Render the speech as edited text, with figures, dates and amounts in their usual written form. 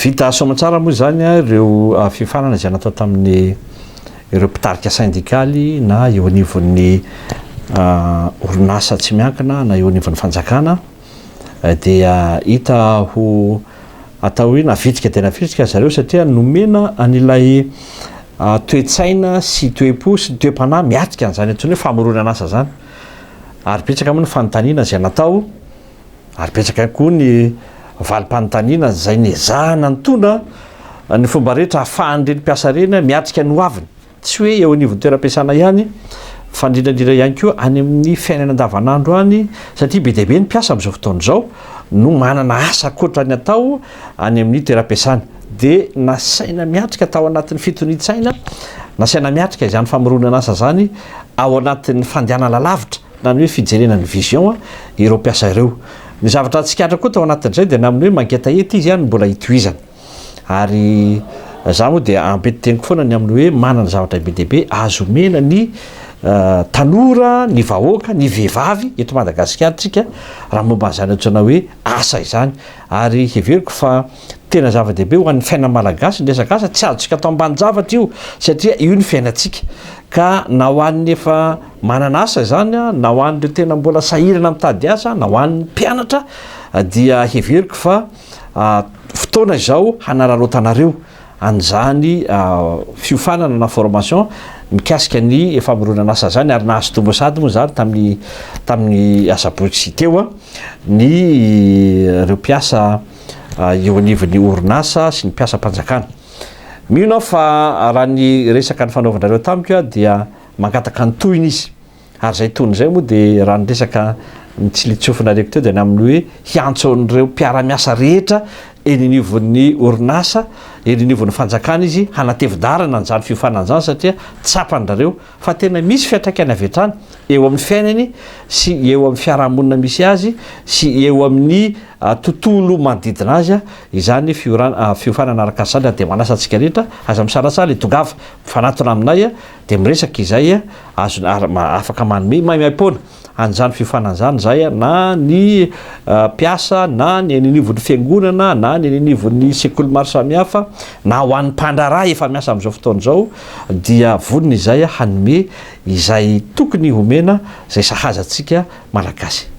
vita somatsara moa zany ireo fifanana zay natao tamin'ny ireo mpitarika syndikaly na eo anivon'ny orinasa tsy miankina na eo anivon'ny fanjakana dia hita ho atao hoe navitrika dia navitrika zareo satria nomena an'ilay toetsaina sy toepo sy toepanahy miatrika an'izany antsony hoe famoronana asa zany ary betsaka moa ny fanontaniana zay natao ary betsaka koa ny valim-panontaniana zay nezahana ny tona ny fomba rehetra ahafahan'ireny mpiasa reny miatrika ny hoaviny tsy hoe eo anivon'ny toeram-piasana ihany fa indrindrandrindra ihany koa any amin'ny fiainana andavanandro any satria be deabe ny mpiasa amin'izao fotoana izao no manana asa koatra ny atao any amin'ny toeram-piasana dia nasaina miatrika tao anatin'ny fitonian-tsaina nasaina miatrika izany famoronana asa zany ao anatin'ny fandehanana lavitra na ny hoe fijerenany vision ireo mpiasa ireo ny zavatra tsikatra koa tao anatin'izay dia naminy hoe mangeta ety izy ihany mbola hitohizana ary za moa dia ambetiteniko foana ny amin'ny hoe manana zavatra be deabe azo mena ny tanora ny vahoaka ny vehivavy eto Madagasikara tsika raha momba an'izany antsona hoe asa izany ary heveriko fa tena zava-dehibe ho an'ny fiaina malagasy ny resaka asa tsy azontsika atao ambany zavatra io satria io ny fiainantsika ka na ho an'ny efa manana asa zany na ho an'ireo tena mbola sahirana mitady asa na ho an'ny mpianatra dia heveriko fa fotoana izao hanararaotanareo an'izany fiofanana na formation mikasika ny famoronana asa zany ary nahazo tombo sady moa zany tamin'ny asabotsy teo ny ireo mpiasa eo anivon'ny orinasa sy ny mpiasa mpanjakana mino fa raha ny resaka ny fanaovanareo tamiko dia mangataka ny tohiny izy ary zay tohiny zay moa dia raha ny resaka ny tsy litsofinareko teo dia ny amin'ny hoe hiantson'ireo mpiara-miasa rehetra eny anivon'ny orinasa eny anivon'ny fanjakana izy hanatevidarana n'izany fiofanana zany satria tsapan'rareo fa tena misy fiantraikany avy hatrany eo amin'ny fiainany sy eo amin'ny fiarahamonina misy azy sy eo amin'ny tontolo manodidina azy izany fiofanana araka zany dia manasa antsika rehetra aza misarasara itongava mifanatona aminay dia miresaka izay azo afaka manome maimaimpona an'izany fiofanana zany zay na ny mpiasa na ny anivon'ny fiangonana na ny anivon'ny sekoly maro samihafa na ho an'ny mpandraraha efa miasa amin'izao fotoana izao dia vonina izay hanome izay tokony homena izay sahaza antsika malagasy